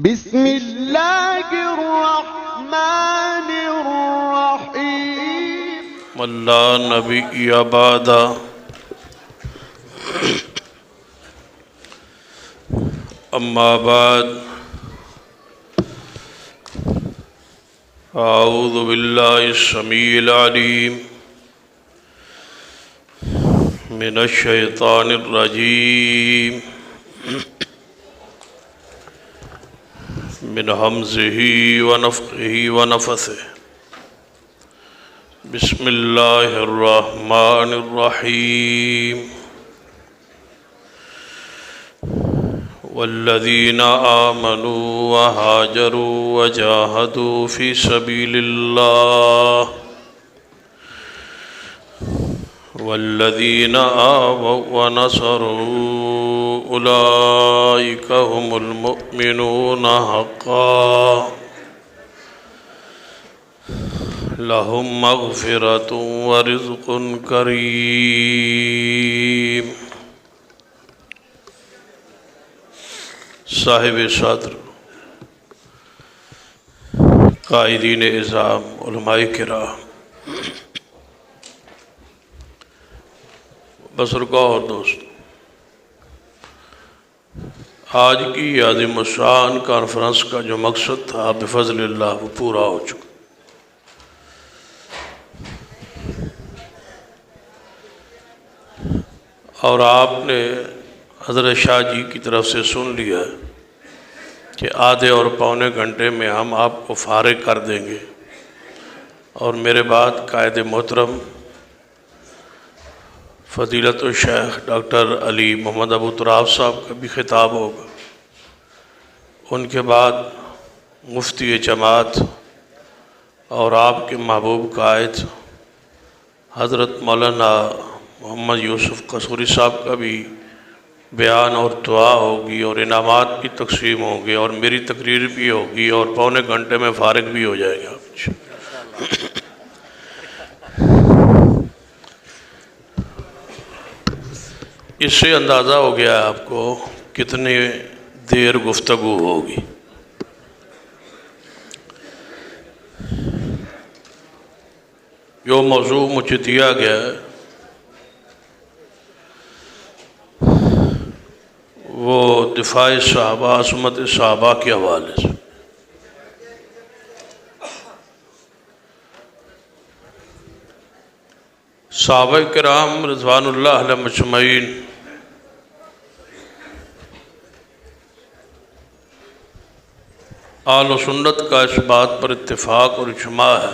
بسم الله الرحمن الرحيم واللہ نبی آبادا اما بعد اعوذ باللہ السمیع العلیم من الشیطان الرجیم من حمزہ ونفخہ ونفثہ بسم اللہ الرحمن الرحیم والذین آمنوا وہاجروا وجاہدوا فی سبیل اللہ والذین آووا ونصروا اولئک هم المؤمنون حقا لهم مغفرة ورزق کریم۔ صاحب صدر، قائدین اعظام، علماء کرام، بزرگوں اور دوست، آج کی عظیم الشان کانفرنس کا جو مقصد تھا بفضل اللہ وہ پورا ہو چکا۔ اور آپ نے حضرت شاہ جی کی طرف سے سن لیا کہ آدھے اور پونے گھنٹے میں ہم آپ کو فارغ کر دیں گے، اور میرے بعد قائد محترم فضیلت الشیخ ڈاکٹر علی محمد ابو تراب صاحب کا بھی خطاب ہوگا۔ ان کے بعد مفتی جماعت اور آپ کے محبوب قائد حضرت مولانا محمد یوسف قصوری صاحب کا بھی بیان اور دعا ہوگی، اور انعامات بھی تقسیم ہوں گے، اور میری تقریر بھی ہوگی، اور پونے گھنٹے میں فارغ بھی ہو جائے گا۔ اس سے اندازہ ہو گیا آپ کو کتنی دیر گفتگو ہوگی۔ جو موضوع مجھے دیا گیا ہے وہ دفاع صحابہ، عصمت صحابہ کے حوالے سے۔ صحابہ کرام رضوان اللہ علیہم اجمعین اہل و سنت کا اس بات پر اتفاق اور اجماع ہے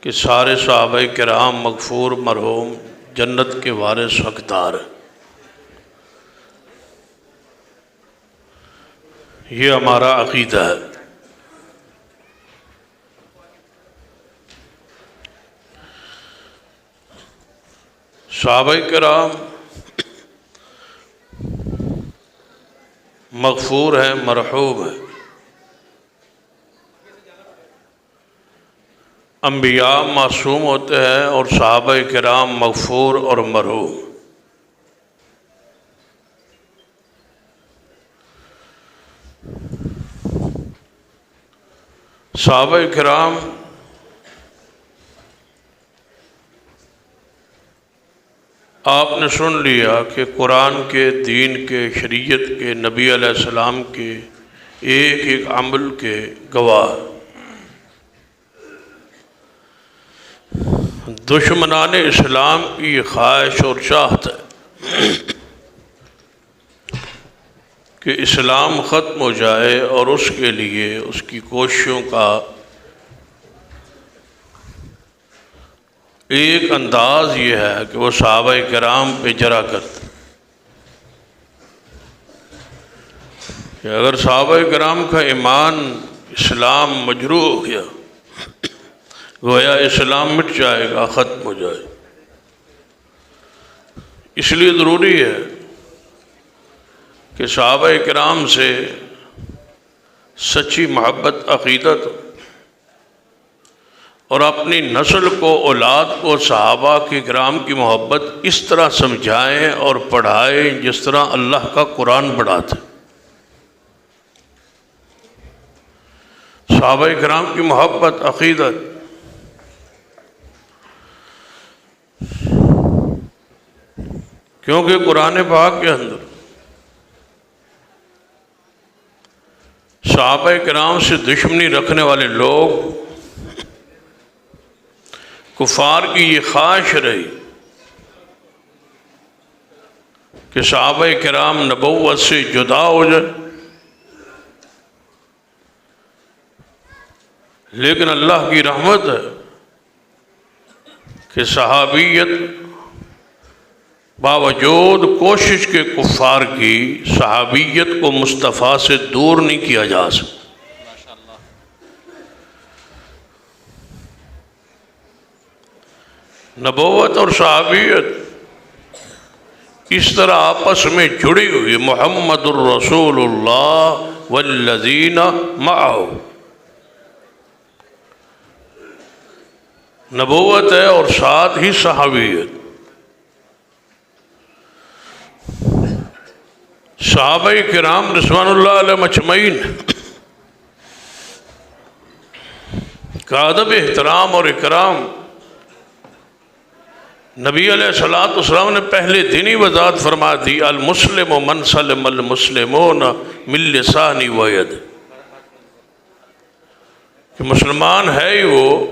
کہ سارے صحابہ کرام مغفور مرحوم جنت کے وارث حقدار ہیں۔ یہ ہمارا عقیدہ ہے۔ صحابہ کرام مغفور ہیں، مرحوم ہیں۔ انبیاء معصوم ہوتے ہیں اور صحابہ کرام مغفور اور مرحوم۔ صحابہ کرام آپ نے سن لیا کہ قرآن کے، دین کے، شریعت کے، نبی علیہ السلام کے ایک ایک عمل کے گواہ۔ دشمنان اسلام کی خواہش اور چاہت ہے کہ اسلام ختم ہو جائے، اور اس کے لیے اس کی کوششوں کا ایک انداز یہ ہے کہ وہ صحابہ کرام پہ جرا کرتے کہ اگر صحابہ کرام کا ایمان، اسلام مجروح ہو گیا، گویا اسلام مٹ جائے گا، ختم ہو جائے۔ اس لیے ضروری ہے کہ صحابہ کرام سے سچی محبت، عقیدت اور اپنی نسل کو، اولاد کو صحابہ کے کرام کی محبت اس طرح سمجھائیں اور پڑھائیں جس طرح اللہ کا قرآن پڑھاتا ہے۔ صحابہ کرام کی محبت، عقیدت، کیونکہ قرآن پاک کے اندر صحابہ کرام سے دشمنی رکھنے والے لوگ، کفار کی یہ خواہش رہی کہ صحابہ کرام نبوت سے جدا ہو جائے، لیکن اللہ کی رحمت ہے کہ صحابیت باوجود کوشش کے کفار کی صحابیت کو مصطفیٰ سے دور نہیں کیا جا سکتا۔ نبوت اور صحابیت اس طرح آپس میں جڑی ہوئی، محمد الرسول اللہ والذین معہ، نبوت ہے اور ساتھ ہی صحابیت۔ صحابہ کرام رضوان اللہ علیہم اجمعین کا ادب احترام اور اکرام نبی علیہ السلام نے پہلے دن ہی وضاحت فرما دی، المسلم من سلم المسلمون من لسان و ید، کہ مسلمان ہے ہی وہ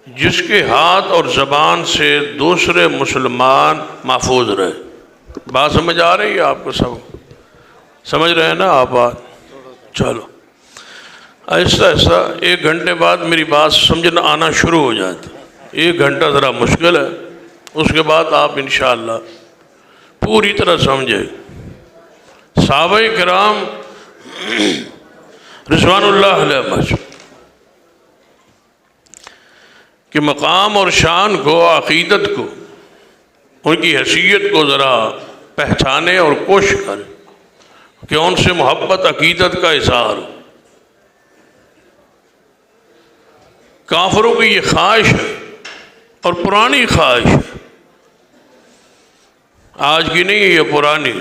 جس کے ہاتھ اور زبان سے دوسرے مسلمان محفوظ رہے۔ بات سمجھ آ رہی ہے آپ کو؟ سب سمجھ رہے ہیں نا آپ بات؟ چلو آہستہ آہستہ 1 گھنٹے بعد میری بات سمجھنا آنا شروع ہو جاتی۔ 1 گھنٹہ ذرا مشکل ہے، اس کے بعد آپ انشاءاللہ پوری طرح سمجھیں۔ صحابہ کرام رضوان اللہ علیہم کہ مقام اور شان کو، عقیدت کو، ان کی حیثیت کو ذرا پہچانے اور کوشش کریں کہ ان سے محبت، عقیدت کا اظہار ہو۔ کافروں کی یہ خواہش ہے اور پرانی خواہش ہے، آج کی نہیں ہے یہ، پرانی،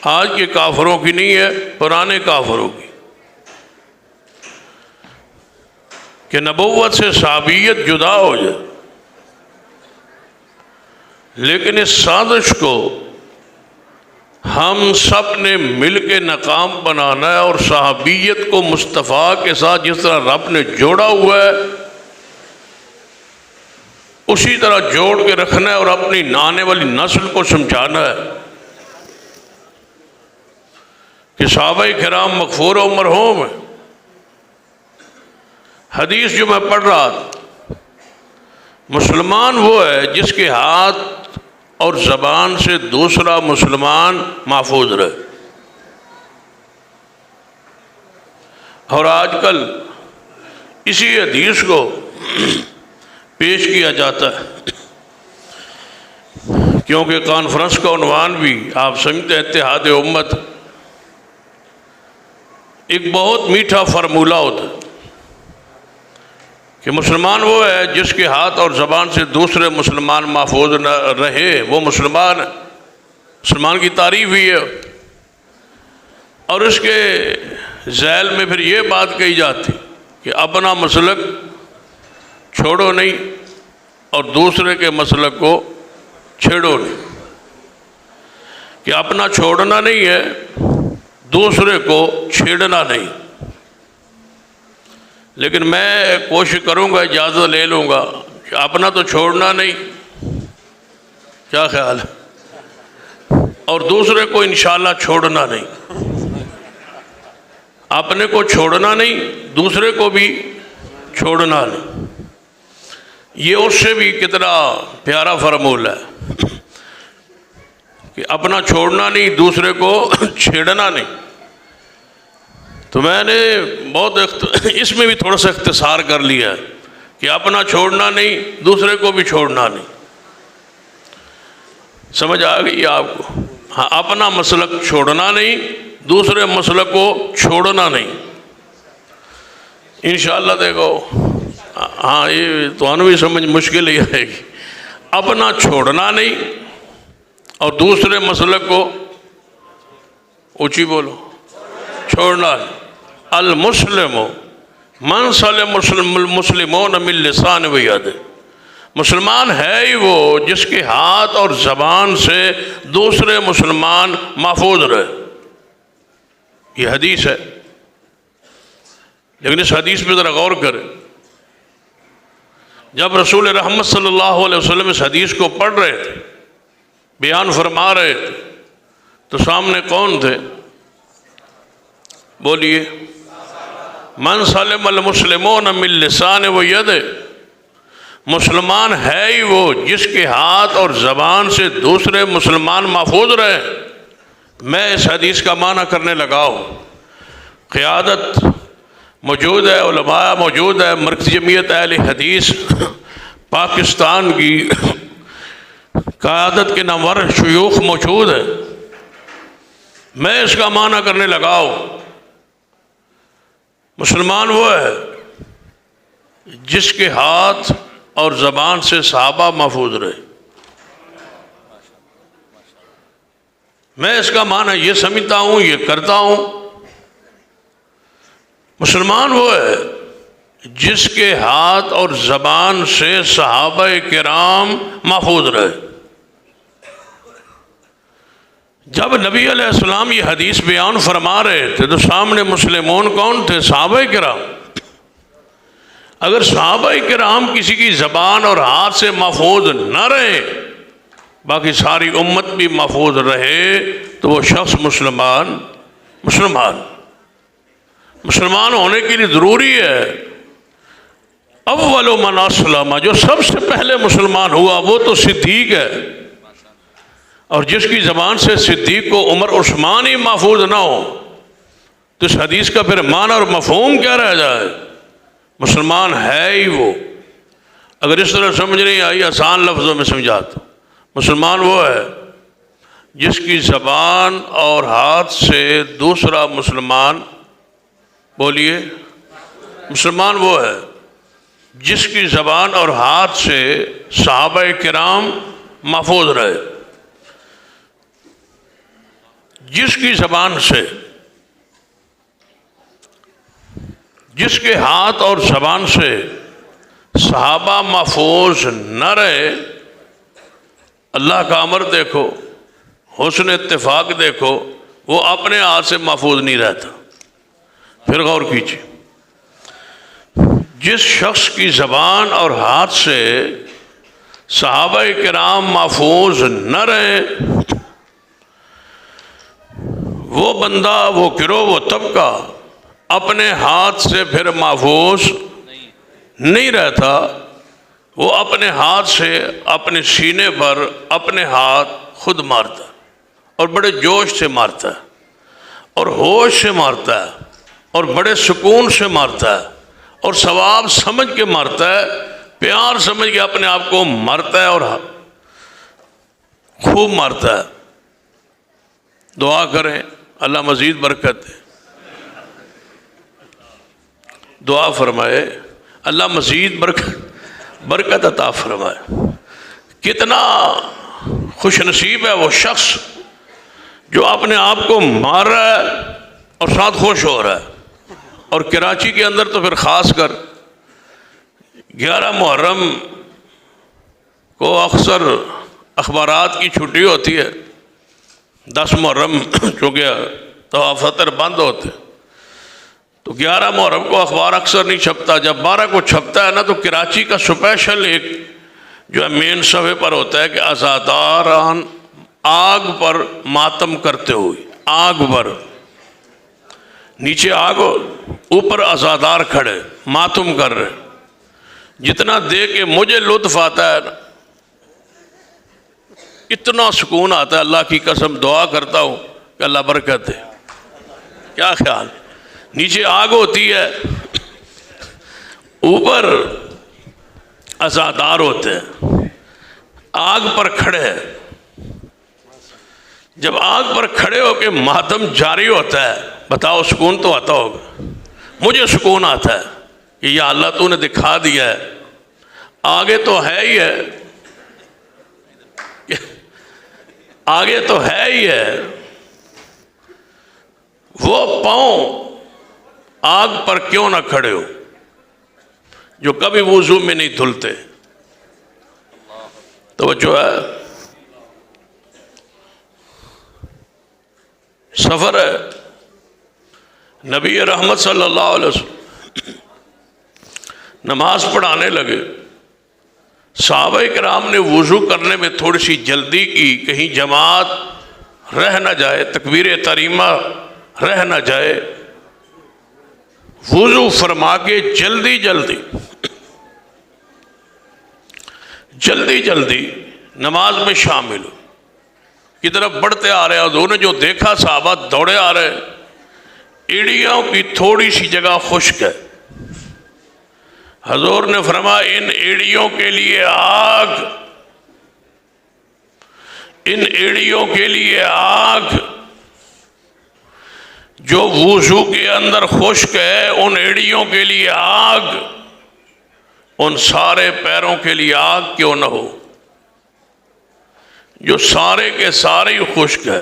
آج کے کافروں کی نہیں ہے، پرانے کافروں کی، کہ نبوت سے صحابیت جدا ہو جائے۔ لیکن اس سازش کو ہم سب نے مل کے ناکام بنانا ہے، اور صحابیت کو مصطفیٰ کے ساتھ جس طرح رب نے جوڑا ہوا ہے اسی طرح جوڑ کے رکھنا ہے، اور اپنی آنے والی نسل کو سمجھانا ہے کہ صحابہ کرام مغفور و مرحوم ہیں۔ حدیث جو میں پڑھ رہا تھا، مسلمان وہ ہے جس کے ہاتھ اور زبان سے دوسرا مسلمان محفوظ رہے۔ اور آج کل اسی حدیث کو پیش کیا جاتا ہے، کیونکہ کانفرنس کا عنوان بھی آپ سمجھتے ہیں اتحاد امت، ایک بہت میٹھا فارمولہ ہوتا ہے کہ مسلمان وہ ہے جس کے ہاتھ اور زبان سے دوسرے مسلمان محفوظ نہ رہے، وہ مسلمان ہے۔ مسلمان کی تعریف ہی ہے، اور اس کے ذیل میں پھر یہ بات کہی جاتی کہ اپنا مسلک چھوڑو نہیں اور دوسرے کے مسلک کو چھیڑو نہیں، کہ اپنا چھوڑنا نہیں ہے، دوسرے کو چھیڑنا نہیں۔ لیکن میں کوشش کروں گا، اجازت لے لوں گا کہ اپنا تو چھوڑنا نہیں، کیا خیال ہے، اور دوسرے کو انشاءاللہ چھوڑنا نہیں۔ اپنے کو چھوڑنا نہیں، دوسرے کو بھی چھوڑنا نہیں۔ یہ اس سے بھی کتنا پیارا فارمولہ ہے کہ اپنا چھوڑنا نہیں، دوسرے کو چھیڑنا نہیں۔ تو میں نے بہت اس میں بھی تھوڑا سا اختصار کر لیا ہے کہ اپنا چھوڑنا نہیں، دوسرے کو بھی چھوڑنا نہیں۔ سمجھ آ گئی آپ کو؟ ہاں، اپنا مسلک چھوڑنا نہیں، دوسرے مسلک کو چھوڑنا نہیں۔ انشاءاللہ دیکھو ہاں یہ تو بھی سمجھ مشکل ہی آئے گی. اپنا چھوڑنا نہیں اور دوسرے مسلک کو اونچی بولو چھوڑنا. المسلم من سلم المسلمون من لسان و ید. مسلمان ہے ہی وہ جس کے ہاتھ اور زبان سے دوسرے مسلمان محفوظ رہے. یہ حدیث ہے، لیکن اس حدیث پہ ذرا غور کریں. جب رسول رحمت صلی اللہ علیہ وسلم اس حدیث کو پڑھ رہے تھے، بیان فرما رہے تھے، تو سامنے کون تھے؟ بولیے. من سلم المسلمون من لسان و ید. مسلمان ہے ہی وہ جس کے ہاتھ اور زبان سے دوسرے مسلمان محفوظ رہے. میں اس حدیث کا معنی کرنے لگا ہوں. قیادت موجود ہے، علماء موجود ہے، مرکزی جمعیت اہل حدیث پاکستان کی قیادت کے نامور شیوخ موجود ہے. میں اس کا معنی کرنے لگا ہوں. مسلمان وہ ہے جس کے ہاتھ اور زبان سے صحابہ محفوظ رہے. میں اس کا معنی یہ سمجھتا ہوں، یہ کرتا ہوں. مسلمان وہ ہے جس کے ہاتھ اور زبان سے صحابہ کرام محفوظ رہے. جب نبی علیہ السلام یہ حدیث بیان فرما رہے تھے تو سامنے مسلمون کون تھے؟ صحابہ کرام. اگر صحابہ کرام کسی کی زبان اور ہاتھ سے محفوظ نہ رہے، باقی ساری امت بھی محفوظ رہے، تو وہ شخص مسلمان ہونے کے لیے ضروری ہے. اول من اسلم، جو سب سے پہلے مسلمان ہوا وہ تو صدیق ہے. اور جس کی زبان سے صدیق کو عمر عثمان ہی محفوظ نہ ہو تو اس حدیث کا پھر معنی اور مفہوم کیا رہ جائے؟ مسلمان ہے ہی وہ. اگر اس طرح سمجھ نہیں آئی، آسان لفظوں میں سمجھاتا. مسلمان وہ ہے جس کی زبان اور ہاتھ سے دوسرا مسلمان، بولیے، مسلمان وہ ہے جس کی زبان اور ہاتھ سے صحابہ کرام محفوظ رہے. جس کی زبان سے، جس کے ہاتھ اور زبان سے صحابہ محفوظ نہ رہے، اللہ کا امر دیکھو، حسن اتفاق دیکھو، وہ اپنے ہاتھ سے محفوظ نہیں رہتا. پھر غور کیجیے. جس شخص کی زبان اور ہاتھ سے صحابہ کرام محفوظ نہ رہے، وہ بندہ، وہ گروہ، وہ طبقہ اپنے ہاتھ سے پھر محفوظ نہیں رہتا. وہ اپنے ہاتھ سے اپنے سینے پر اپنے ہاتھ خود مارتا ہے، اور بڑے جوش سے مارتا ہے، اور ہوش سے مارتا ہے، اور بڑے سکون سے مارتا ہے، اور ثواب سمجھ کے مارتا ہے، پیار سمجھ کے اپنے آپ کو مارتا ہے، اور خوب مارتا ہے. دعا کریں اللہ مزید برکت دے. دعا فرمائے اللہ مزید برکت عطا فرمائے. کتنا خوش نصیب ہے وہ شخص جو اپنے آپ کو مار رہا ہے اور ساتھ خوش ہو رہا ہے. اور کراچی کے اندر تو پھر خاص کر 11 محرم کو اکثر اخبارات کی چھٹی ہوتی ہے. 10 محرم چونکہ طواف بند ہوتے، تو 11 محرم کو اخبار اکثر نہیں چھپتا. جب 12 کو چھپتا ہے نا تو کراچی کا اسپیشل ایک جو ہے مین صفحے پر ہوتا ہے کہ عزاداران آگ پر ماتم کرتے ہوئے. آگ پر، نیچے آگ، اوپر عزادار کھڑے ماتم کر رہے. جتنا دیکھ کے مجھے لطف آتا ہے نا، اتنا سکون آتا ہے، اللہ کی قسم دعا کرتا ہوں کہ اللہ برکت دے. کیا خیال؟ نیچے آگ ہوتی ہے، اوپر عزادار ہوتے ہیں، آگ پر کھڑے ہیں. جب آگ پر کھڑے ہو کے ماتم جاری ہوتا ہے، بتاؤ سکون تو آتا ہوگا. مجھے سکون آتا ہے. کہ یا اللہ تو نے دکھا دیا ہے، آگے تو ہے ہی ہے، آگے تو ہے ہی ہے، وہ پاؤں آگ پر کیوں نہ کھڑے ہو جو کبھی وضو میں نہیں دھلتے؟ توجہ ہے، سفر ہے۔ نبی رحمت صلی اللہ علیہ وسلم نماز پڑھانے لگے، صحابہ کرام نے وضو کرنے میں تھوڑی سی جلدی کی، کہیں جماعت رہ نہ جائے، تکبیر تحریمہ رہ نہ جائے، وضو فرما کے جلدی جلدی نماز میں شامل ہو، کی طرف بڑھتے آ رہے ہیں۔ اور انہوں نے جو دیکھا صحابہ دوڑے آ رہے، ایڑیوں کی تھوڑی سی جگہ خشک ہے، حضور نے فرمایا ان ایڑیوں کے لیے آگ، ان ایڑیوں کے لیے آگ، جو وضو کے اندر خشک ہے ان ایڑیوں کے لیے آگ، ان سارے پیروں کے لیے آگ کیوں نہ ہو جو سارے کے سارے ہی خشک ہے،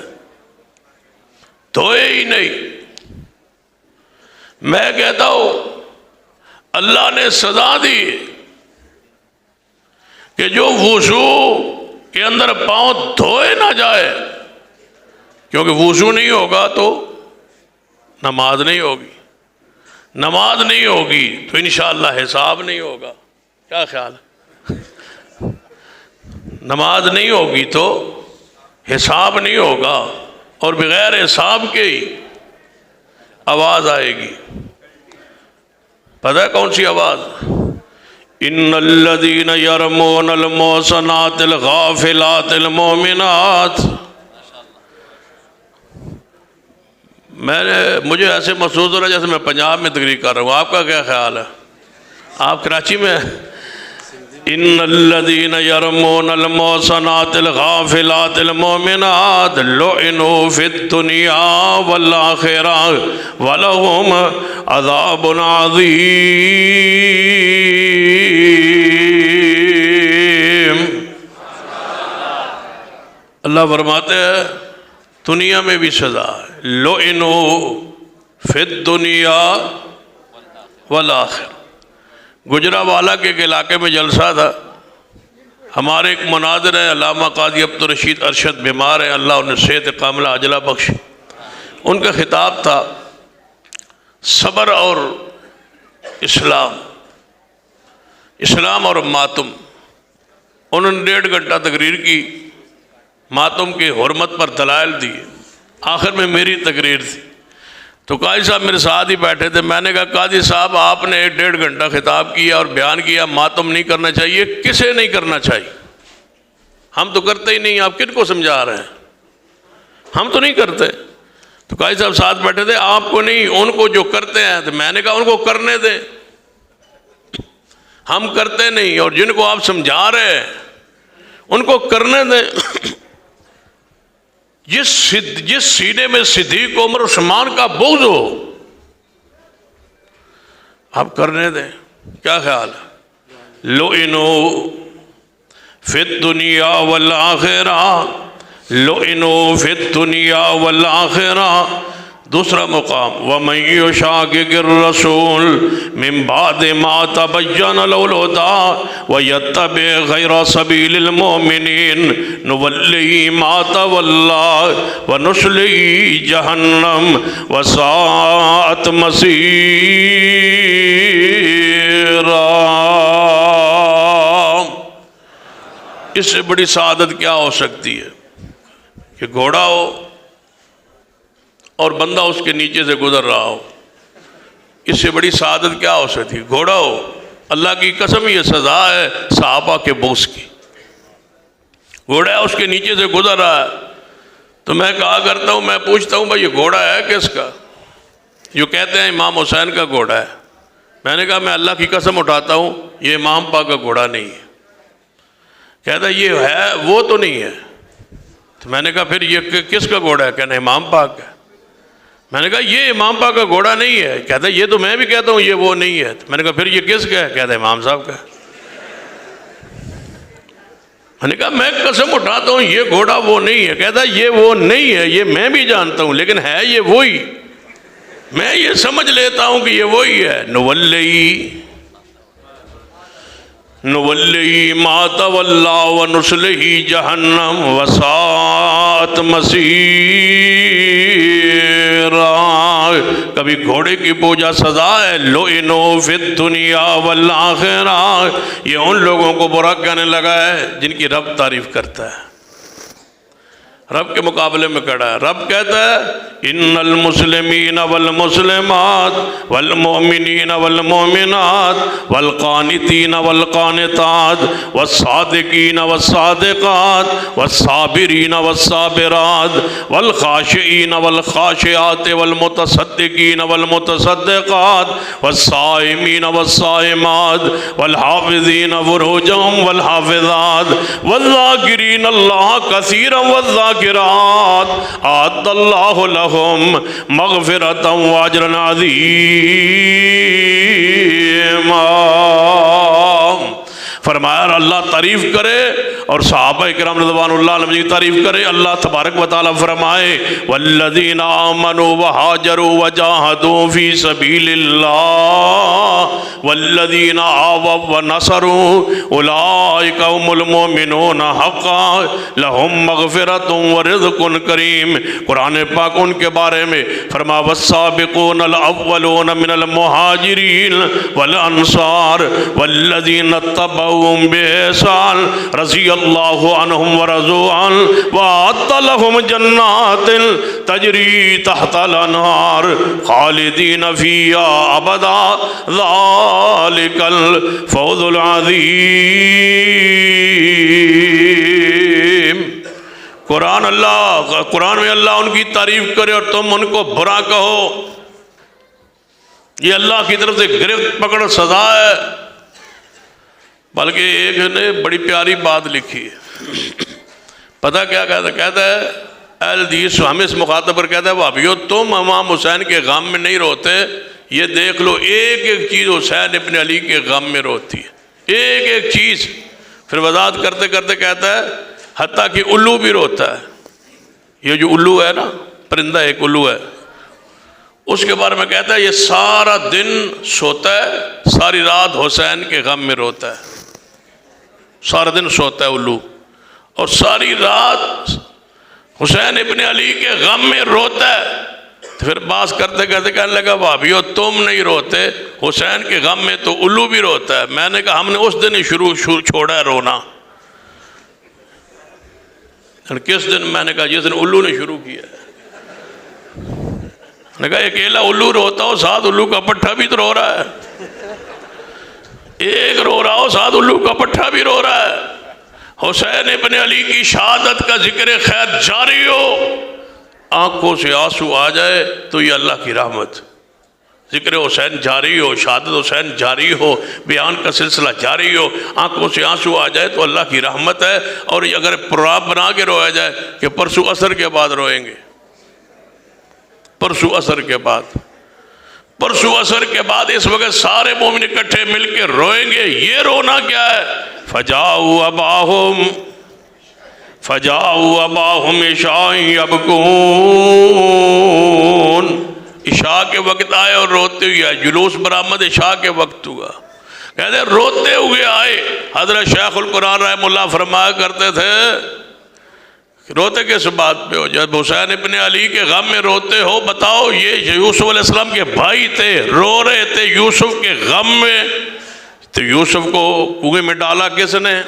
دھوئے ہی نہیں۔ میں کہتا ہوں اللہ نے سزا دی کہ جو وضو کے اندر پاؤں دھوئے نہ جائے، کیونکہ وضو نہیں ہوگا تو نماز نہیں ہوگی، نماز نہیں ہوگی تو انشاءاللہ حساب نہیں ہوگا۔ کیا خیال ہے؟ نماز نہیں ہوگی تو حساب نہیں ہوگا، اور بغیر حساب کے ہی آواز آئے گی۔ پتہ ہے کون سی آواز؟ ان الذین یرمون المحصنات الغافلات المؤمنات۔ مجھے ایسے محسوس ہو رہا ہے جیسے میں پنجاب میں تقریر کر رہا ہوں، آپ کا کیا خیال ہے؟ آپ کراچی میں؟ ان الذین یرمون المحصنات الغافلات المؤمنات لعنوا فی الدنیا والآخرہ ولہم عذاب عظیم۔ اللہ فرماتے ہیں دنیا میں بھی سزا ہے، لعنوا فی الدنیا والآخرہ۔ گجرانوالہ کے ایک علاقے میں جلسہ تھا، ہمارے ایک مناظر ہیں علامہ قاضی عبدالرشید ارشد، بیمار ہیں، اللہ انہیں صحت کاملہ عاجلہ بخش۔ ان کا خطاب تھا صبر اور اسلام، اسلام اور ماتم۔ انہوں نے 1.5 گھنٹہ تقریر کی، ماتم کی حرمت پر دلائل دیے، آخر میں میری تقریر تھی۔ تو قاضی صاحب میرے ساتھ ہی بیٹھے تھے، میں نے کہا قاضی صاحب آپ نے 1.5 گھنٹہ خطاب کیا اور بیان کیا ماتم نہیں کرنا چاہیے، کسے نہیں کرنا چاہیے؟ ہم تو کرتے ہی نہیں، آپ کن کو سمجھا رہے ہیں؟ ہم تو نہیں کرتے۔ تو قاضی صاحب ساتھ بیٹھے تھے، آپ کو نہیں ان کو جو کرتے ہیں، تو میں نے کہا ان کو کرنے دیں، ہم کرتے نہیں، اور جن کو آپ سمجھا رہے ہیں ان کو کرنے دیں۔ جس سینے میں صدیق عمر عثمان کا بغض ہو آپ کرنے دیں۔ کیا خیال ہے؟ لعنوا فی الدنیا والآخرہ، لعنوا فی الدنیا والآخرہ۔ دوسرا مقام وَمَن يُشَاقِقِ الرَّسُولَ مِن بَعْدِ مَا تَبَيَّنَ لَهُ الْهُدَىٰ وَيَتَّبِعْ غَيْرَ سَبِيلِ الْمُؤْمِنِينَ نُوَلِّهِ مَا تَوَلَّىٰ وَنُصْلِهِ جَهَنَّمَ وَسَاءَتْ مَصِيرًا۔ اس سے بڑی سعادت کیا ہو سکتی ہے کہ گھوڑا ہو اور بندہ اس کے نیچے سے گزر رہا ہو؟ اس سے بڑی سعادت کیا ہو سکتی ہے؟ گھوڑا ہو، اللہ کی قسم یہ سزا ہے صحابہ کے بغض کی۔ گھوڑا ہے، اس کے نیچے سے گزر رہا ہے، تو میں کہا کرتا ہوں، میں پوچھتا ہوں بھائی یہ گھوڑا ہے کس کا؟ جو کہتے ہیں امام حسین کا گھوڑا ہے۔ میں نے کہا میں اللہ کی قسم اٹھاتا ہوں یہ امام پاک کا گھوڑا نہیں ہے۔ کہتا ہے یہ ہے، وہ تو نہیں ہے۔ تو میں نے کہا پھر یہ کس کا گھوڑا ہے؟ کہنا امام پاک ہے۔ میں نے کہا یہ امام پاک کا گھوڑا نہیں ہے. کہتا ہے یہ تو میں بھی کہتا ہوں یہ وہ نہیں ہے. میں نے کہا پھر یہ کس کا ہے؟ کہتا ہے امام صاحب کا. میں نے کہا میں قسم اٹھاتا ہوں یہ گھوڑا وہ نہیں ہے. کہتا ہے یہ وہ نہیں ہے، یہ میں بھی جانتا ہوں، لیکن ہے یہ وہی. میں یہ سمجھ لیتا ہوں کہ یہ وہی ہے. نولی ما تولا ونصلہ جہنم وساءت مصیرا. کبھی گھوڑے کی پوجا سزا ہے. لعنوا فی الدنیا والآخرہ. یہ ان لوگوں کو برا کہنے لگا ہے جن کی رب تعریف کرتا ہے، رب کے مقابلے میں کھڑا ہے. رب کہتا ہے ان المسلمین والمسلمات والمؤمنین والمؤمنات والقانتین والقانتات والصادقین والصادقات والصابرین والصابرات والخاشعین والخاشعات والمتصدقین والمتصدقات والصائمین والصائمات والحافظین فروجهم والحافظات والذاکرین اللہ کثیرا والذاکرات اعد اللہ لهم مغفرتا واجرا عظیما. فرمایا اللہ تعریف کرے اور صحابہ کرام رضوان اللہ علیہم کی تعریف کرے. اللہ تبارک و تعالیٰ فرمائے والذین آمنوا وہاجروا وجاہدوا فی سبیل اللہ والذین آووا ونصروا اولئک هم المؤمنون حقا لهم مغفرۃ ورزق کریم. قرآن پاک ان کے بارے میں فرمایا والسابقون الاولون من المہاجرین والانصار والذین اتبعوا بإحسان رضی اللہ عنہم ورضوا عنہ وأعد لهم جنات تجری تحت الانہار خالدین فیہا ابدا ذلک الفوز العظیم. قرآن میں اللہ ان کی تعریف کرے اور تم ان کو برا کہو. یہ اللہ کی طرف سے گرفت پکڑ سزا ہے. بلکہ ایک نے بڑی پیاری بات لکھی ہے. پتہ کیا کہتا ہے؟ کہتا ہے اہل حدیث ہم اس مخاطب پر کہتا ہے وہابیو تم امام حسین کے غم میں نہیں روتے. یہ دیکھ لو ایک ایک چیز حسین ابن علی کے غم میں روتی ہے، ایک ایک چیز. پھر وضاحت کرتے کرتے کہتا ہے حتیٰ کہ الو بھی روتا ہے. یہ جو الو ہے نا، پرندہ ایک الو ہے، اس کے بارے میں کہتا ہے یہ سارا دن سوتا ہے، ساری رات حسین کے غم میں روتا ہے. سارا دن سوتا ہے الو اور ساری رات حسین ابن علی کے غم میں روتا ہے. پھر بات کرتے کرتے کہنے لگا وہابیو تم نہیں روتے، حسین کے غم میں تو الو بھی روتا ہے. میں نے کہا ہم نے اس دن ہی چھوڑا ہے رونا. کس دن؟ میں نے کہا جس دن الو نے شروع کیا ہے. میں نے کہا اکیلا الو روتا ہو، ساتھ الو کا پٹھا بھی تو رو رہا ہے. ایک رو رہا ہو ساتھ الو کا پٹھا بھی رو رہا ہے. حسین ابن علی کی شہادت کا ذکر خیر جاری ہو، آنکھوں سے آنسو آ جائے تو یہ اللہ کی رحمت. ذکر حسین جاری ہو، شہادت حسین جاری ہو، بیان کا سلسلہ جاری ہو، آنکھوں سے آنسو آ جائے تو اللہ کی رحمت ہے. اور یہ اگر پروگرام بنا کے رویا جائے کہ پرسوں عصر کے بعد روئیں گے، پرسوں عصر کے بعد، پرسوں عصر کے بعد اس وقت سارے مومن اکٹھے مل کے روئیں گے. یہ رونا کیا ہے؟ فجاؤ اباہم عشاء یبکون. عشاء کے وقت آئے اور روتے ہوئے آئے. جلوس برآمد عشاء کے وقت ہوا. کہتے ہیں روتے ہوئے آئے. حضرت شیخ القرآن رحمہ اللہ فرمایا کرتے تھے روتے کس بات پہ ہو؟ جب حسین ابن علی کے غم میں روتے ہو، بتاؤ یہ یوسف علیہ السلام کے بھائی تھے، رو رہے تھے یوسف کے غم میں. تو یوسف کو کنویں میں ڈالا کس نے؟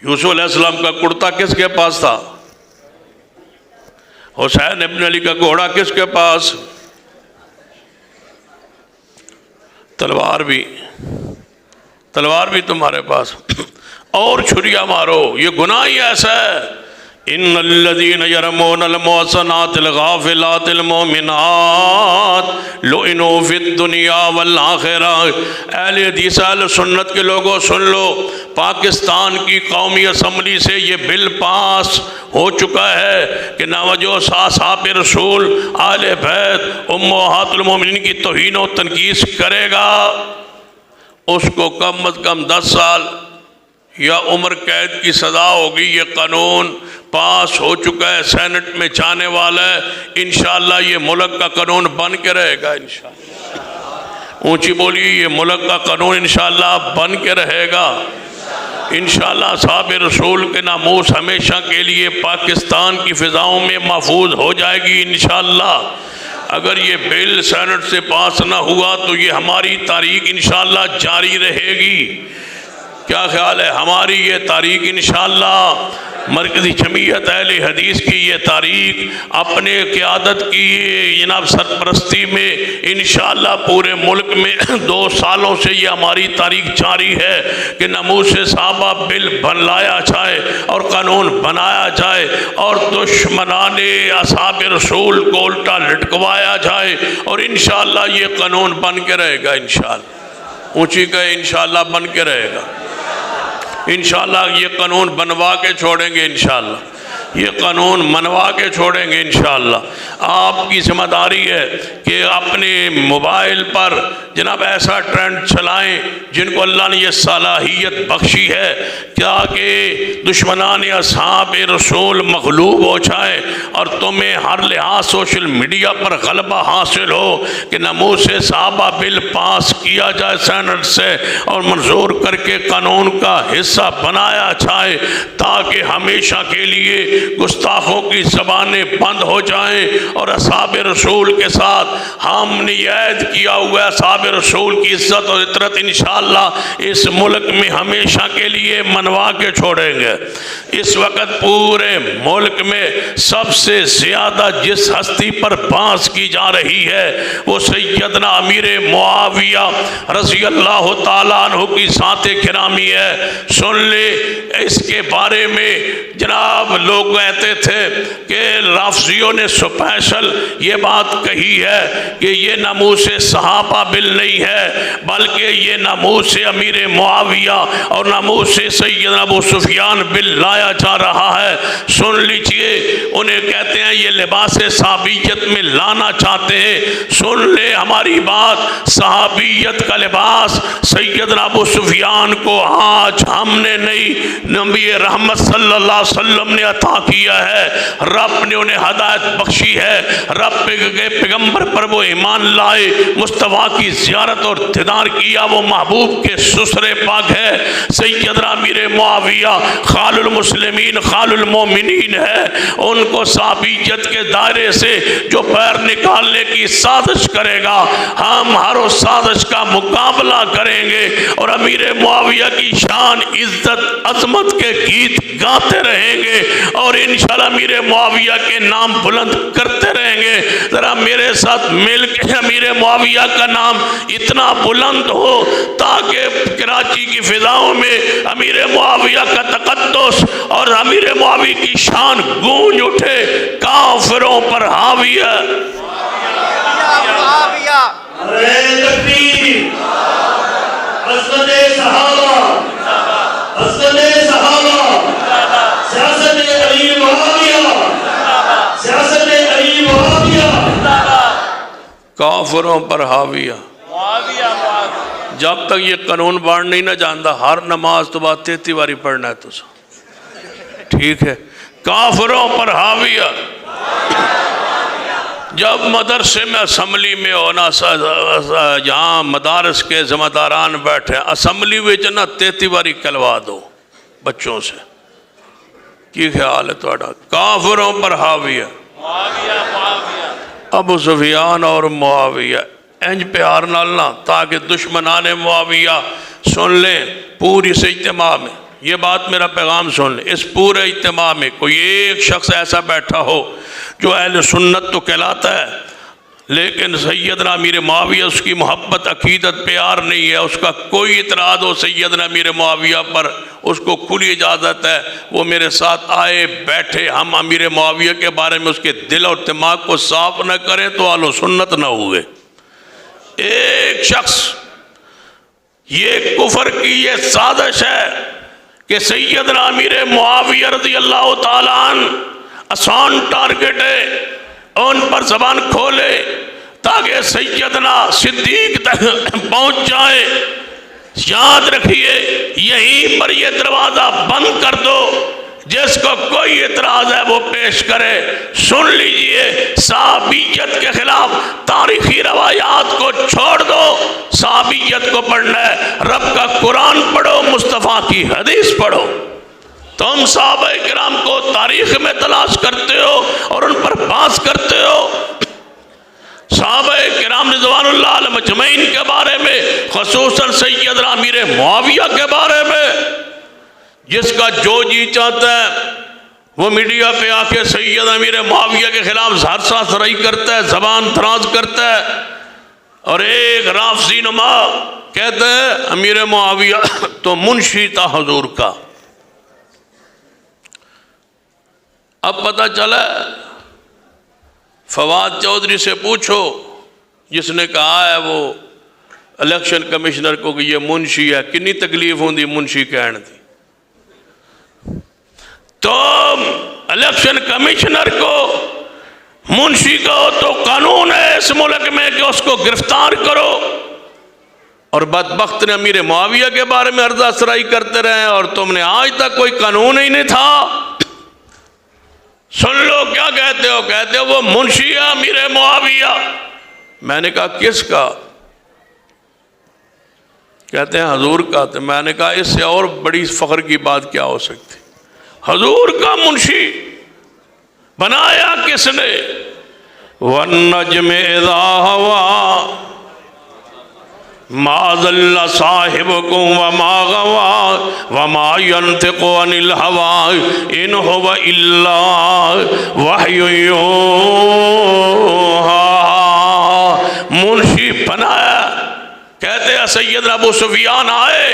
یوسف علیہ السلام کا کرتا کس کے پاس تھا؟ حسین ابن علی کا گھوڑا کس کے پاس؟ تلوار بھی تمہارے پاس. اور چھریا مارو. یہ گناہ ہی ایسا ہے ان الذين يرمون المحصنات الغافلات المؤمنات لعنوا في الدنیا والآخرہ۔ اہل حدیث اہل سنت کے لوگوں سن لو، پاکستان کی قومی اسمبلی سے یہ بل پاس ہو چکا ہے کہ نہ جو اصحاب رسول آل بیت امہات المومنین کی توہین و تنقیص کرے گا اس کو کم از کم 10 سال یا عمر قید کی سزا ہوگی۔ یہ قانون پاس ہو چکا ہے، سینٹ میں جانے والا ہے، انشاءاللہ یہ ملک کا قانون بن کے رہے گا انشاءاللہ۔ اونچی بولیے، یہ ملک کا قانون انشاءاللہ بن کے رہے گا انشاءاللہ۔ اصحاب رسول کے ناموس ہمیشہ کے لیے پاکستان کی فضاؤں میں محفوظ ہو جائے گی انشاءاللہ۔ اگر یہ بل سینٹ سے پاس نہ ہوا تو یہ ہماری تاریخ انشاءاللہ جاری رہے گی۔ کیا خیال ہے؟ ہماری یہ تاریخ انشاءاللہ مرکزی جمعیت اہل حدیث کی یہ تاریخ اپنے قیادت کی جناب سرپرستی میں انشاءاللہ پورے ملک میں 2 سالوں سے یہ ہماری تاریخ جاری ہے کہ ناموس صحابہ بل بنلایا جائے اور قانون بنایا جائے اور دشمنان اصحاب رسول کو الٹا لٹکوایا جائے، اور انشاءاللہ یہ قانون بن کے رہے گا انشاءاللہ۔ اونچی کہے انشاءاللہ بن کے رہے گا انشاءاللہ۔ یہ قانون بنوا کے چھوڑیں گے انشاءاللہ، یہ قانون منوا کے چھوڑیں گے انشاءاللہ۔ آپ کی ذمہ داری ہے کہ اپنے موبائل پر جناب ایسا ٹرینڈ چلائیں جن کو اللہ نے یہ صلاحیت بخشی ہے کیا کہ دشمنان اصحاب رسول مغلوب ہو جائے اور تمہیں ہر لحاظ سوشل میڈیا پر غلبہ حاصل ہو کہ ناموس صحابہ بل پاس کیا جائے سینٹ سے اور منظور کر کے قانون کا حصہ بنایا جائے تاکہ ہمیشہ کے لیے گستاخوں کی زبانیں بند ہو جائیں، اور اصحاب رسول کے ساتھ ہم نے یہ عہد کیا ہوا ہے اصحاب رسول کی عزت اور عطرت انشاءاللہ اس ملک میں ہمیشہ کے لیے منوا کے چھوڑیں گے۔ اس وقت پورے ملک میں سب سے زیادہ جس ہستی پر بحث کی جا رہی ہے وہ سیدنا امیر معاویہ رضی اللہ تعالیٰ عنہ کی ذات گرامی ہے۔ سن لے اس کے بارے میں جناب لوگ کہتے تھے کہ رافضیوں نے سپیشل یہ بات کہی ہے کہ یہ ناموس صحابہ بل نہیں ہے بلکہ یہ ناموس امیر معاویہ اور ناموس سیدنا ابو سفیان بل لایا جا رہا ہے۔ سن لیجئے، انہیں کہتے ہیں یہ لباس صحابیت میں لانا چاہتے ہیں۔ سن لے ہماری بات، صحابیت کا لباس سیدنا ابو سفیان کو آج ہم نے نہیں، نبی رحمت صلی اللہ علیہ وسلم نے عطا کیا ہے، رب نے انہیں ہدایت بخشی ہے، رب کے پیغمبر پر وہ ایمان لائے، مصطفیٰ کی زیارت اور دیدار کیا، وہ محبوب کے سسرے پاک ہے۔ سیدنا امیر معاویہ خال المسلمین خال المومنین ہے، ان کو صحابیت کے دائرے سے جو پیر نکالنے کی سازش کرے گا ہم ہر اس سازش کا مقابلہ کریں گے اور امیر معاویہ کی شان عزت عظمت کے گیت گاتے رہیں گے اور انشاءاللہ امیر معاویہ کے نام بلند کرتے رہیں گے۔ ذرا میرے ساتھ مل کے امیر معاویہ کا نام اتنا بلند ہو تاکہ کراچی کی فضاؤں میں امیر معاویہ کا تقدس اور امیر معاویہ کی شان گونج اٹھے۔ کافروں پر حاویہ کافروں پر حاویہ۔ جب تک یہ قانون بانٹ نہیں نہ جانتا ہر نماز تو بات 33 باری پڑھنا ہے تو ٹھیک ہے۔ کافروں پر حاویہ۔ جب مدرسے میں اسمبلی میں ہونا جہاں مدارس کے ذمہ داران بیٹھے اسمبلی میں جنا 33 باری کلوا دو بچوں سے، کی خیال ہے توڑا؟ کافروں پر حاویہ، ابو سفیان اور معاویہ انج پیار نالنا تاکہ دشمنان معاویہ سن لیں پوری سے اجتماع میں۔ یہ بات میرا پیغام سن لیں، اس پورے اجتماع میں کوئی ایک شخص ایسا بیٹھا ہو جو اہل سنت تو کہلاتا ہے لیکن سیدنا امیر معاویہ اس کی محبت عقیدت پیار نہیں ہے، اس کا کوئی اعتراض ہو سیدنا امیر معاویہ پر اس کو کھلی اجازت ہے، وہ میرے ساتھ آئے بیٹھے، ہم امیر معاویہ کے بارے میں اس کے دل اور دماغ کو صاف نہ کریں تو اہل سنت نہ ہوئے۔ ایک شخص، یہ کفر کی یہ سازش ہے کہ سیدنا امیر معاویہ رضی اللہ تعالیٰ عنہ آسان ٹارگٹ ہے، ان پر زبان کھولے تاکہ سیدنا صدیق تک پہنچ جائے۔ یاد رکھیے یہیں پر یہ دروازہ بند کر دو، جس کو کوئی اعتراض ہے وہ پیش کرے۔ سن لیجئے، صحابیت کے خلاف تاریخی روایات کو چھوڑ دو، صحابیت کو پڑھنا ہے، رب کا قرآن پڑھو، مصطفیٰ کی حدیث پڑھو۔ تم صحابہ کرام کو تاریخ میں تلاش کرتے ہو اور ان پر بحث کرتے ہو، صحابہ کرام رضوان اللہ علیہ مجمعین کے بارے میں، خصوصاً سیدنا امیر معاویہ کے بارے میں، جس کا جو جی چاہتا ہے وہ میڈیا پہ آ کے سیدنا امیر معاویہ کے خلاف زہرسا سرائی کرتا ہے، زبان دراز کرتا ہے، اور ایک رافضی نما کہتا ہے امیر معاویہ تو منشی تھا حضور کا۔ اب پتہ چلا، فواد چودھری سے پوچھو جس نے کہا ہے وہ الیکشن کمشنر کو کہ یہ منشی ہے، کنی تکلیف ہوں دی منشی کہن دی۔ تم الیکشن کمشنر کو منشی کہو تو قانون ہے اس ملک میں کہ اس کو گرفتار کرو، اور بدبخت نے امیر معاویہ کے بارے میں عرضہ سرائی کرتے رہے اور تم نے آج تک کوئی قانون ہی نہیں تھا۔ سن لو کیا کہتے ہو، کہتے ہو وہ منشی ہے امیر معاویہ۔ میں نے کہا کس کا؟ کہتے ہیں حضور کا۔ تو میں نے کہا اس سے اور بڑی فخر کی بات کیا ہو سکتی؟ حضور کا منشی بنایا کس نے؟ وَالنَّجْمِ إِذَا هَوَىٰ مَا ضَلَّ صَاحِبُكُمْ وَمَا غَوَىٰ وَمَا يَنْطِقُ عَنِ الْهَوَىٰ إِنْ هُوَ إِلَّا وَحْيٌ يُوحَىٰ۔ منشی بنایا۔ کہتے ہیں سیدنا ابو سفیان آئے،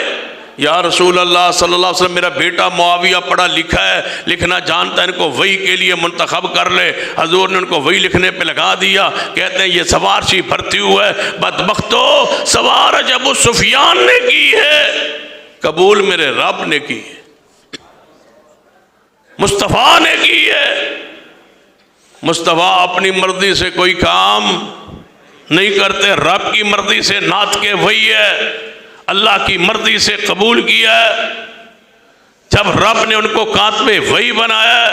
یا رسول اللہ صلی اللہ علیہ وسلم میرا بیٹا معاویہ پڑھا لکھا ہے، لکھنا جانتا ہے، ان کو وحی کے لیے منتخب کر لے۔ حضور نے ان کو وحی لکھنے پہ لگا دیا۔ کہتے ہیں یہ سوارشی بھرتی ہوا ہے، بدبختو سوارج ابو سفیان نے کی ہے، قبول میرے رب نے کی ہے، مصطفیٰ نے کی ہے۔ مصطفیٰ اپنی مرضی سے کوئی کام نہیں کرتے، رب کی مرضی سے ناطق وحی ہے، اللہ کی مرضی سے قبول کیا ہے۔ جب رب نے ان کو کاتب وحی بنایا،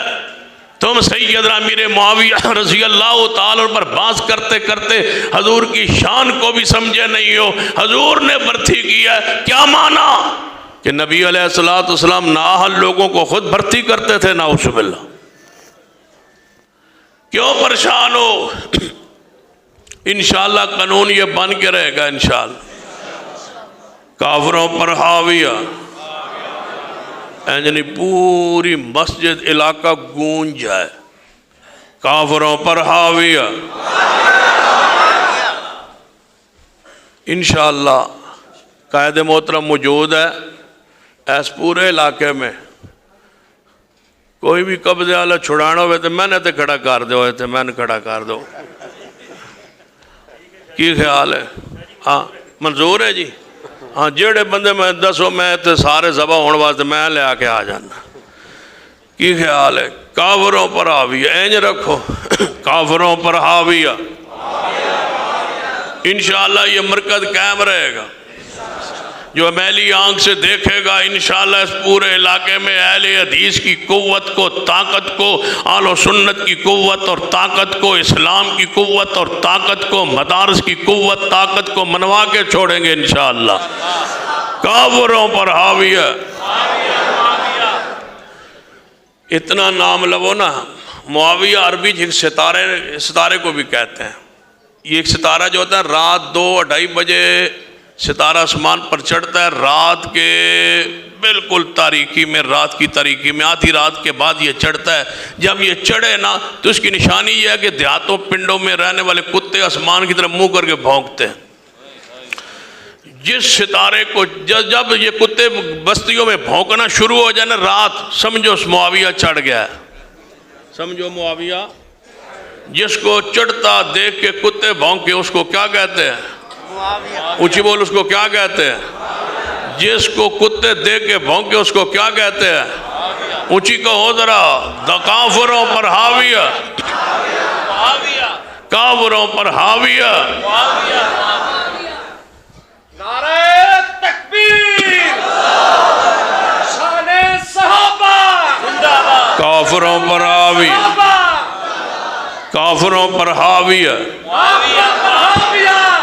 تم سیدنا امیر معاویہ رضی اللہ تعالیٰ پر بات کرتے کرتے حضور کی شان کو بھی سمجھے نہیں ہو۔ حضور نے بھرتی کیا ہے، کیا مانا؟ کہ نبی علیہ السلام نااہل لوگوں کو خود بھرتی کرتے تھے، نعوذ باللہ۔ کیوں پریشان ہو؟ انشاءاللہ قانون یہ بن کے رہے گا انشاءاللہ۔ کافروں پر حاویہ، یعنی پوری مسجد علاقہ گونج جائے، کافروں پر حاویہ۔ انشاءاللہ قائد محترم موجود ہے اس پورے علاقے میں، کوئی بھی قبضے والا چھڑانا ہوئے تو میں نے تے کھڑا کر دے ہوئے تھے، میں نے کھڑا کر دو۔ کی خیال ہے؟ ہاں منظور ہے جی؟ ہاں جیڑے بندے میں دسو میں تے سارے ذبح ہونے واسطے میں لے آ کے آ جانا۔ کی خیال ہے؟ کافروں پر حاویہ، اینج رکھو کافروں پر حاویہ۔ انشاءاللہ یہ مرکز قائم رہے گا، جو میلی آنکھ سے دیکھے گا انشاءاللہ اس پورے علاقے میں اہل حدیث کی قوت کو، طاقت کو، اہل سنت کی قوت اور طاقت کو، اسلام کی قوت اور طاقت کو، مدارس کی قوت طاقت کو منوا کے چھوڑیں گے انشاءاللہ۔ کافروں پر حاویہ۔ اتنا نام لو نا، معاویہ عربی ایک ستارے کو بھی کہتے ہیں۔ یہ ایک ستارہ جو ہوتا ہے رات 2-2:30 بجے ستارہ آسمان پر چڑھتا ہے، رات کے بالکل تاریکی میں، رات کی تاریکی میں، آدھی رات کے بعد یہ چڑھتا ہے۔ جب یہ چڑھے نا تو اس کی نشانی یہ ہے کہ دیہاتوں پنڈوں میں رہنے والے کتے آسمان کی طرف منہ کر کے بھونکتے ہیں۔ جس ستارے کو جب یہ کتے بستیوں میں بھونکنا شروع ہو جائے نا رات، سمجھو معاویہ چڑھ گیا ہے، سمجھو معاویہ۔ جس کو چڑھتا دیکھ کے کتے بھونکے اس کو کیا کہتے ہیں؟ اونچی بول، اس کو کیا کہتے ہیں؟ جس کو کتے دیکھ کے بھونکے اس کو کیا کہتے ہیں؟ اونچی کہو ذرا، کافروں پر حاویہ، کافروں پر حاویہ۔ نعرہ تکبیر، شان صحابہ، کافروں پر حاویہ، کافروں پر حاویہ،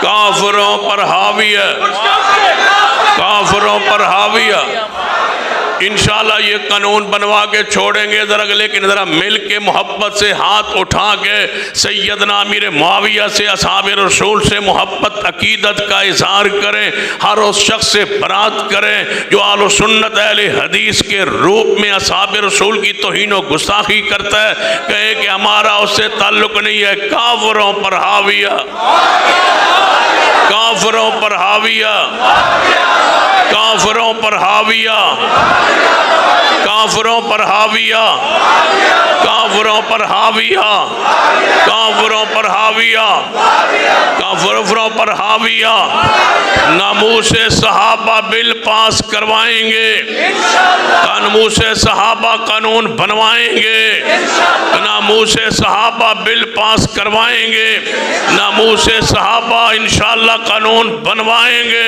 کافروں پر حاویہ، کافروں پر حاویہ۔ انشاءاللہ یہ قانون بنوا کے چھوڑیں گے ذرا، لیکن ذرا مل کے محبت سے ہاتھ اٹھا کے سیدنا امیر معاویہ سے، اصحاب رسول سے محبت عقیدت کا اظہار کریں۔ ہر اس شخص سے برات کریں جو اہل سنت اہل حدیث کے روپ میں اصحاب رسول کی توہین و گستاخی کرتا ہے، کہے کہ ہمارا اس سے تعلق نہیں ہے۔ کافروں پر حاویہ، کافروں پر حاویہ، کافروں پر حاویہ، کافروں پر حاویہ، کافروں پر حاویہ، کافروں پر حاویہ، کافروں پر حاویہ۔ ناموس صحابہ بل پاس کروائیں گے، ناموس صحابہ قانون بنوائیں گے، ناموس صحابہ بل پاس کروائیں گے، ناموس صحابہ انشاءاللہ قانون بنوائیں گے،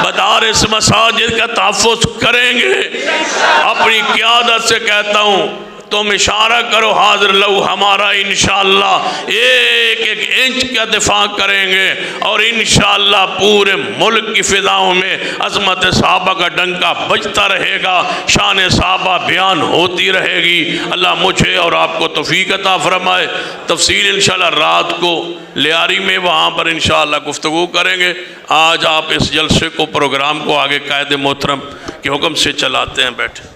مدارس مساجد کا تحفظ کریں گے۔ اپنی قیادت سے کہتا ہوں تم اشارہ کرو حاضر لو، ہمارا انشاءاللہ ایک ایک انچ کا دفاع کریں گے، اور انشاءاللہ پورے ملک کی فضاؤں میں عظمت صحابہ کا ڈنکا بجتا رہے گا، شان صحابہ بیان ہوتی رہے گی۔ اللہ مجھے اور آپ کو توفیق عطا فرمائے۔ تفصیل انشاءاللہ رات کو لیاری میں وہاں پر انشاءاللہ گفتگو کریں گے۔ آج آپ اس جلسے کو، پروگرام کو آگے قائد محترم کے حکم سے چلاتے ہیں۔ بیٹھے۔